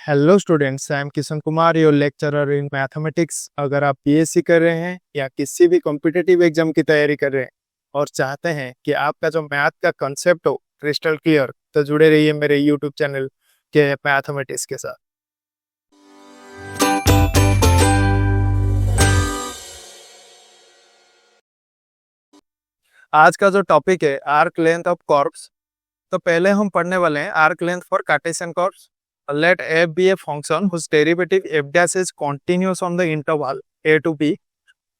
Hello students, I am Kishan Kumar, your lecturer in mathematics. अगर आप BSc कर रहे हैं या किसी भी कॉम्पिटिटिव एग्जाम की तैयारी कर रहे हैं और चाहते हैं कि आपका जो मैथ का कंसेप्ट हो क्रिस्टल क्लियर, तो जुड़े रहिए मेरे यूट्यूब चैनल के मैथमेटिक्स के साथ। आज का जो टॉपिक है आर्क लेंथ ऑफ कर्व्स। तो पहले हम पढ़ने वाले हैं arc length for Cartesian curves. Let f be a function whose derivative f dash is continuous on the interval a to b.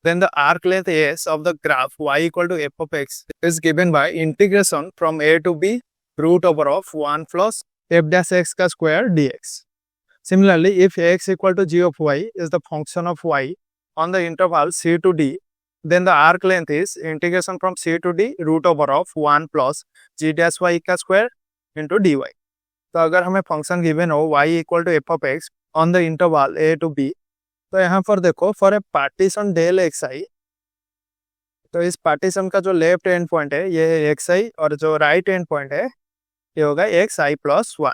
Then the arc length s of the graph y equal to f of x is given by integration from a to b root over of 1 plus f dash x का square dx. Similarly, if x equal to g of y is the function of y on the interval c to d, then the arc length is integration from c to d root over of 1 plus g dash y का square into dy. तो अगर हमें function given हो y equal to f of x on the interval a to b, तो यहाँ पर देखो for a partition del x i, तो इस पार्टीशन का जो लेफ्ट एंड पॉइंट है ये है एक्स आई और जो राइट एंड पॉइंट है ये होगा एक्स आई प्लस वन।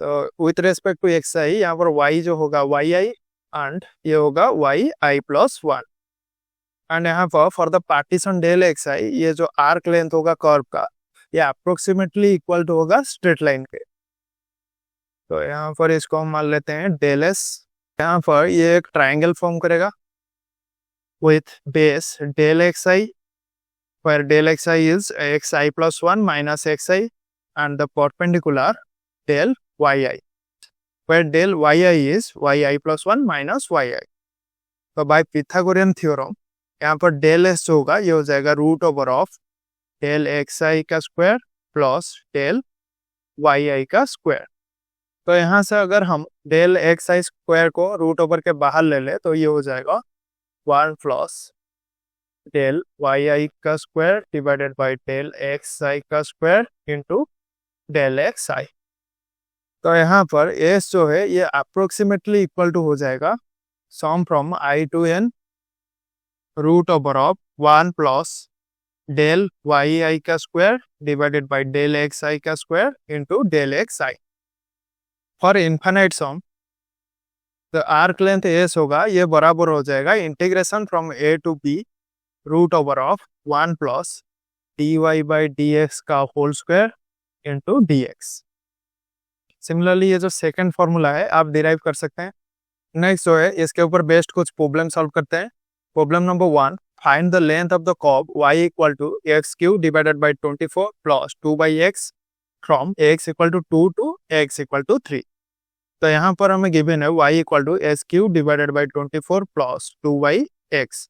तो विथ रेस्पेक्ट टू एक्स आई यहाँ पर y जो होगा वाई आई एंड ये होगा y i plus one. And यहाँ पर for the partition del x i ये जो आर्क लेंथ होगा कर्व का ये अप्रोक्सीमेटली इक्वल टू होगा स्ट्रेट लाइन के। तो यहाँ पर इसको हम मान लेते हैं डेल एस। यहाँ पर ये एक ट्राइंगल फॉर्म करेगा with base del x i, where del xi is xi plus 1 minus xi and the perpendicular del yi, where del yi is yi plus 1 minus yi. तो बाय पिथागोरियन थ्योरम यहाँ पर del S जो होगा ये हो जाएगा root over of del xi का square plus del yi का स्क्वायर। तो यहाँ से अगर हम डेल एक्स आई स्क्वायर को रूट ओवर के बाहर ले ले तो ये हो जाएगा 1 प्लस डेल वाई आई का square divided by del x i का square into del x i. तो यहाँ पर एस जो है ये अप्रोक्सीमेटली इक्वल टू हो जाएगा sum from i to n root over of 1 plus del y i का square divided by del x i का square into del x i. For infinite sum तो आर्क लेंथ एस होगा ये बराबर हो जाएगा integration from a to b root over of 1 plus d y by d x का whole square into d x. Similarly ये जो second formula है आप डिराइव कर सकते हैं। नेक्स्ट जो है इसके ऊपर बेस्ड कुछ प्रॉब्लम सॉल्व करते हैं। Problem number 1, find the length of the curve y equal to x cube divided by 24 plus 2 by x from x equal to 2 to x equal to 3। तो यहाँ पर हमें गिवन है y equal to x cube divided by 24 plus 2 by x.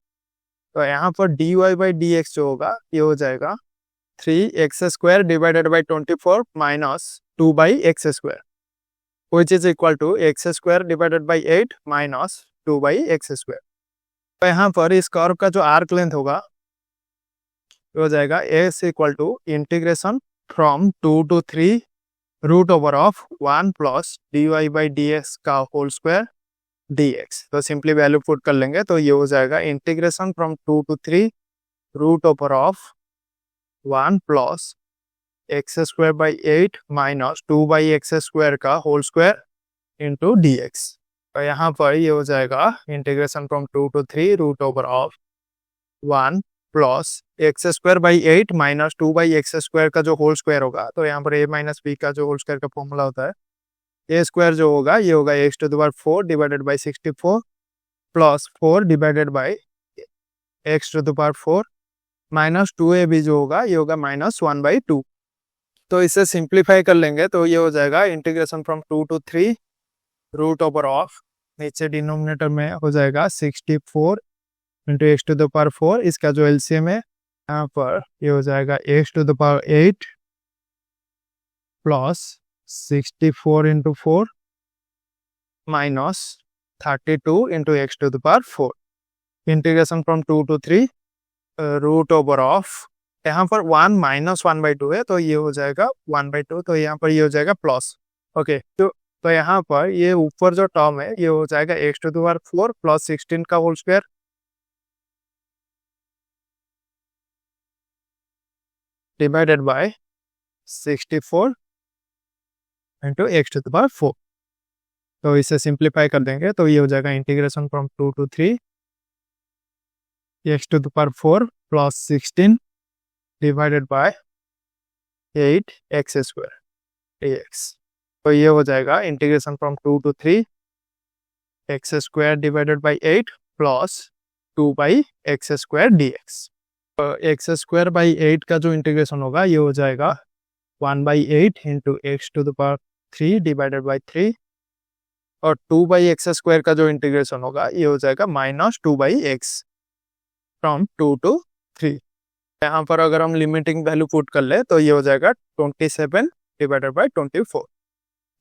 तो यहाँ पर dy by d x जो होगा ये हो जाएगा 3x square divided by 24 minus 2 by x square which is equal to x square divided by 8 minus 2 by x square. तो यहाँ पर इस कर्व का जो आर्क लेंथ होगा हो जाएगा S equal to integration from 2 to 3 root over of 1 plus d y by d x का होल स्क्वायर dx। तो सिंपली वैल्यू पुट कर लेंगे तो ये हो जाएगा integration from 2 to 3 root over of 1 plus x square by 8 minus 2 by x square का whole square into dx। तो यहाँ पर ये हो जाएगा integration from 2 to 3 root over of 1 plus x square by 8 minus 2 by x square का जो whole square होगा। तो यहाँ पर a माइनस बी का जो होल स्क्वायर का फॉर्मूला होता है ए स्क्वायर जो होगा ये होगा x to the power 4 divided by 64 plus 4 divided by x to the power 4 minus 2ab जो होगा ये होगा माइनस 1 बाई 2। तो इसे सिंप्लीफाई कर लेंगे तो ये हो जाएगा integration from 2 to 3 root over of नीचे डिनोमिनेटर में हो जाएगा 64 into x to the power 4। इसका जो एलसीएम है यहाँ पर ये हो जाएगा x to the power 8 plus 64 into 4 minus 32 into x to the power 4। Integration from 2 to 3 root over of यहाँ पर 1 माइनस 1 बाई 2 है तो ये हो जाएगा 1 बाई 2। तो यहाँ पर ये हो जाएगा प्लस ओके। तो यहाँ पर ये ऊपर जो टर्म है ये हो जाएगा x to the power 4 plus 16 का whole square divided by 64 into x to the power 4। तो इसे सिंप्लीफाई कर देंगे तो ये हो जाएगा integration from 2 to 3 x to the power 4 plus 16 divided by 8 x square dx। तो ये हो जाएगा integration from 2 to 3 x square divided by 8 plus 2 by x square dx। X square by 8 का जो इंटीग्रेशन होगा ये हो जाएगा 1/8 into x to the power 3 divided by 3 और 2/x स्क्वायर का जो इंटीग्रेशन होगा ये हो जाएगा -2/x फ्रॉम 2 to 3। यहाँ पर अगर हम लिमिटिंग वैल्यू पुट कर ले तो ये हो जाएगा 27 डिवाइडेड बाई 24।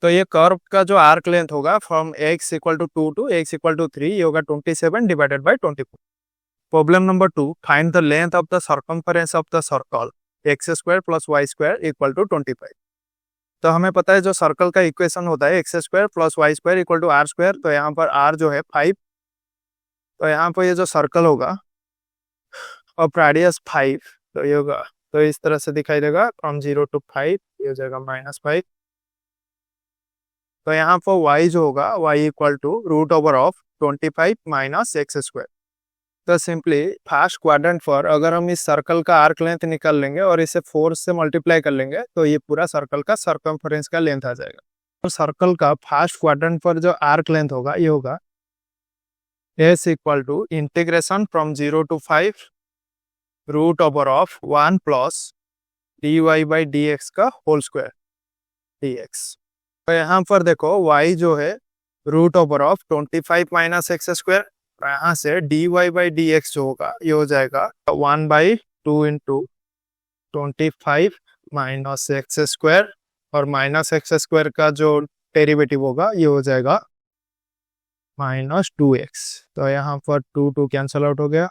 तो ये कर्व का जो आर्क लेंथ होगा from x equal to 2 to x equal to 3 ये होगा 27 divided by 24। Problem number 2, find the length of the circumference of the circle x square plus y square equal to 25। तो हमें पता है जो सर्कल का equation होता है x square plus y square equal to r square. तो यहाँ पर आर जो है 5, तो यहाँ पर ये जो सर्कल होगा और रेडियस 5, तो ये होगा तो इस तरह से दिखाई देगा फ्रॉम 0 to 5 ये हो जाएगा -5। तो यहाँ पर y जो होगा y equal to √25 minus x square. तो सिंपली फर्स्ट क्वाड्रेंट पर अगर हम इस सर्कल का आर्क लेंथ निकाल लेंगे और इसे 4 से मल्टीप्लाई कर लेंगे तो ये पूरा सर्कल का सर्कमफरेंस का लेंथ आ जाएगा। तो सर्कल का फर्स्ट क्वाड्रेंट पर जो आर्क लेंथ होगा ये होगा s equal to integration from 0 to 5 √1 plus dy by dx का होल स्क्वायर dx। तो यहाँ पर देखो y जो है √25 माइनस एक्स स्क्वायर, यहाँ से dy बाई dx जो होगा ये हो जाएगा 1/2 इंटू 25 माइनस एक्स स्क्वायर और माइनस एक्स स्क्वायर का जो डेरिवेटिव होगा ये हो जाएगा -2x। तो यहाँ पर 2 कैंसल आउट हो गया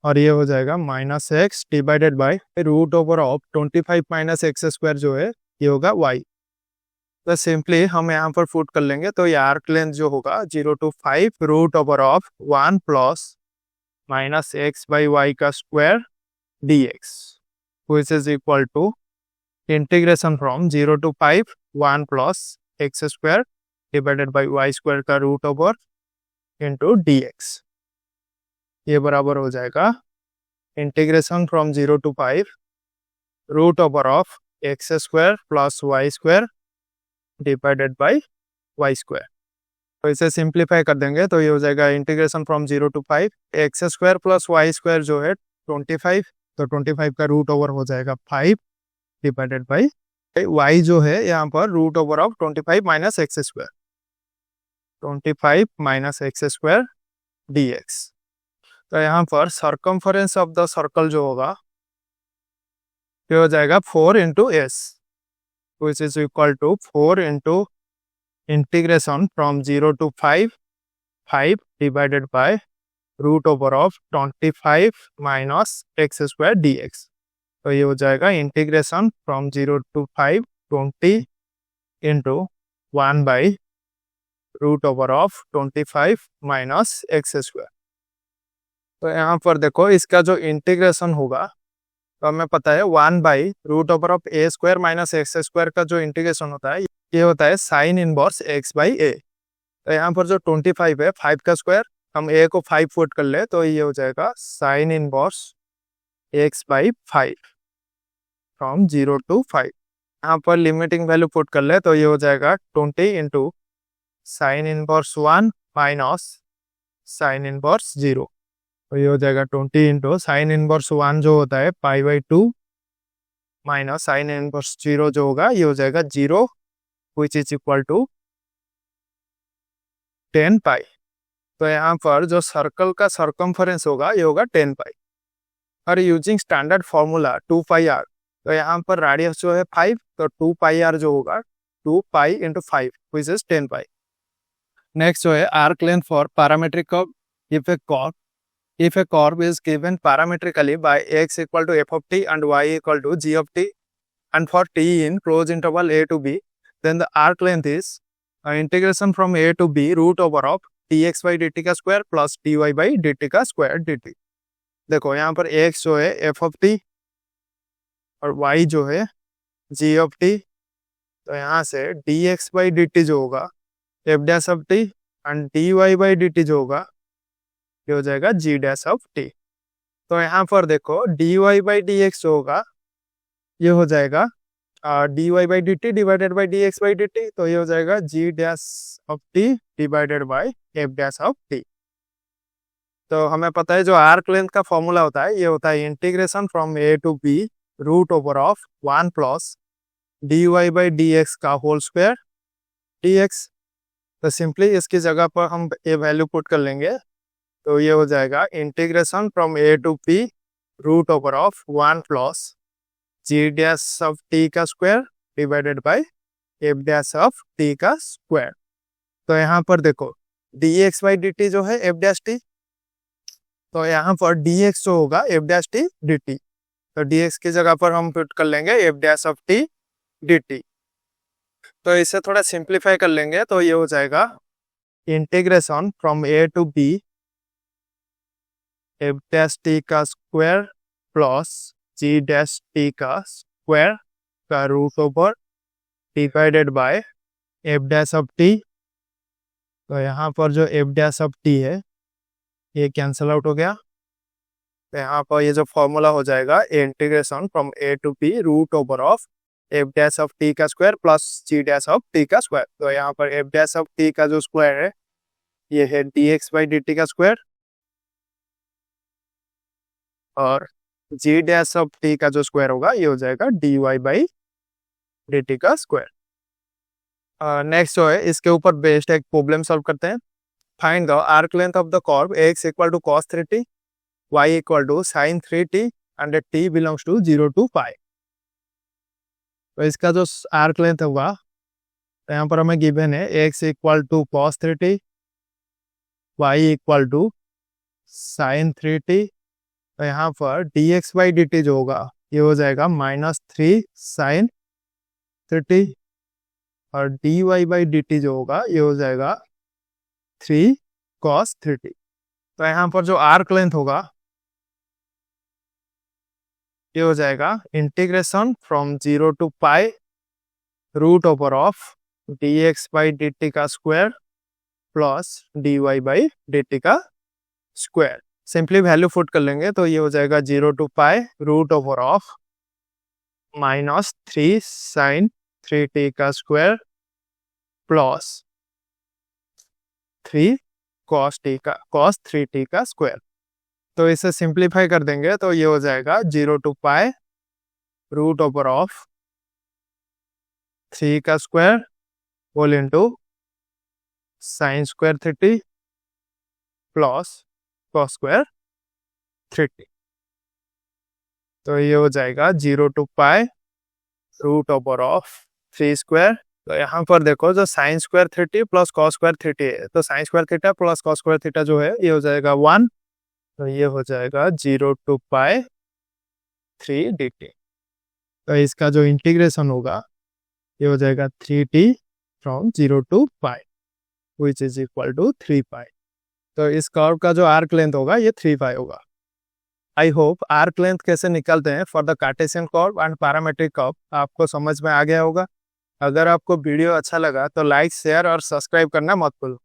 और ये हो जाएगा -x divided by √25 minus x square जो है ये होगा y। तो सिंपली हम यहाँ पर पुट कर लेंगे तो ये आर्क लेंथ जो होगा 0 to 5 √1 plus -x by y का square dx which is equal to integration from 0 to 5 1 plus x square divided by y square का √ इंटू dx। ये बराबर हो जाएगा integration from 0 to 5 √x square plus y square divided by y square. तो इसे simplify कर देंगे तो ये हो जाएगा integration from 0 to 5 x square plus y square जो है 25, तो 25 का √ हो जाएगा 5 डिवाइडेड बाई y जो है यहाँ पर √25 minus x square 25 minus x square dx। तो यहाँ पर सर्कमफरेंस ऑफ द सर्कल जो होगा ये हो जाएगा 4 into S which is equal to 4 into integration from 0 to 5 divided by √25 minus x square dx। तो ये हो जाएगा integration from 0 to 5 20 into 1 by √25 minus x square. तो यहाँ पर देखो इसका जो इंटीग्रेशन होगा तो हमें पता है 1 by √a square minus x square का जो इंटीग्रेशन होता है ये होता है sine inverse x by a। तो यहाँ पर जो 25 है 5 का स्क्वायर, हम a को 5 पुट कर ले तो ये हो जाएगा sine inverse x by 5 from 0 to 5। यहाँ पर लिमिटिंग वैल्यू पुट कर ले तो ये हो जाएगा 20 into sine inverse 1 minus sine inverse 0। तो ये हो जाएगा 20 इंटू साइन इनवर्स 1 जो होता है π/2 माइनस साइन इनवर्स 0 जो होगा ये हो जाएगा 0 विच इज इक्वल टू 10 पाई। तो यहाँ पर जो सर्कल का सर्कमफरेंस होगा ये होगा 10 पाई और यूजिंग स्टैंडर्ड फॉर्मूला 2πr। तो यहाँ पर रेडियस जो है 5, तो 2πr जो होगा 2π into 5 which is 10 pi. Next जो है arc length for parametric curve. If a curve is given parametrically by x equal to f of t and y equal to g of t and for t in closed interval a to b, then the arc length is integration from a to b √of dx by dt का square plus dy by dt का square dt। देखो यहाँ पर x जो है f of t और y जो है g of t। तो यहाँ से dx by dt जो होगा f dash of t and d y by d t जो होगा ये हो जाएगा जी डैश ऑफ टी। तो यहाँ पर देखो d y by d x जो होगा ये हो जाएगा d y by d t divided by d x by d t, तो ये हो जाएगा g dash of t divided by f dash of t. तो हमें पता है जो आर्क लेंथ का फॉर्मूला होता है ये होता है integration from a to b root over of 1 plus d y by d x का होल स्क्वायर डी एक्स। तो सिंपली इसकी जगह पर हम ये वैल्यू पुट कर लेंगे, तो ये हो जाएगा integration from a to b root over of 1 plus g dash of t का square divided by f dash of t का स्क्वायर। तो यहाँ पर देखो d x by d t जो है एफ डैश टी, तो यहाँ पर डी एक्स जो होगा f dash T D t, तो डी एक्स की जगह पर हम पुट कर लेंगे F dash of T D t. तो इसे थोड़ा सिंप्लीफाई कर लेंगे तो ये हो जाएगा integration from a to b f dash t का square plus g dash t का स्क्वायर का root over divided by f dash of t. तो यहाँ पर जो एफ डैश ऑफ टी है ये कैंसिल आउट हो गया, तो यहाँ पर ये जो फॉर्मूला हो जाएगा integration from a to b root over of f dash of t का square plus g dash of t का स्क्वायर। तो यहाँ पर एफ डैश ऑफ टी का जो स्क्वायर है ये है D x by d t का स्क्वायर और जी डैश ऑफ टी का जो स्क्वायर होगा ये हो जाएगा d y by d t का स्क्वायर। नेक्स्ट जो है इसके ऊपर बेस्ड एक प्रॉब्लम सॉल्व करते हैं। Find the arc length of the curve x equal to cos 3t, y equal to sin 3t and t belongs to 0 to pi. तो इसका जो आर्क लेंथ होगा तो यहाँ पर हमें गिवन है x equal to cos 3t, y equal to sin 3t। तो यहाँ पर dx बाई डी टी जो होगा ये हो जाएगा -3 sin 3t और dy बाई डी टी जो होगा ये हो जाएगा 3 cos 3t। तो यहाँ पर जो आर्क लेंथ होगा ये हो जाएगा integration from 0 to pi root over of d x by d t का square plus d y by d t का स्क्वायर। सिंपली वैल्यू पुट कर लेंगे तो ये हो जाएगा 0 to pi root over of -3 sin 3t का स्क्वायर प्लस 3 cos 3t का स्क्वायर। तो इसे सिंप्लीफाई कर देंगे तो ये हो जाएगा 0 to pi root over of 3 का square whole into sine square 3t plus cos square 3t। तो ये हो जाएगा 0 to pi root over of 3 square. तो यहाँ पर देखो जो sine square 3t plus cos square 3t है, तो sine square theta plus cos square theta जो है ये हो जाएगा 1, तो ये हो जाएगा 0 टू पाई 3 dt। तो इसका जो इंटीग्रेशन होगा ये हो जाएगा 3t from 0 to pi which is equal to 3 pi. तो इस कर्व का जो आर्क लेंथ होगा ये 3 पाई होगा। आई होप आर्क लेंथ कैसे निकलते हैं for the Cartesian curve and parametric curve आपको समझ में आ गया होगा। अगर आपको वीडियो अच्छा लगा तो लाइक शेयर और सब्सक्राइब करना मत भूलो।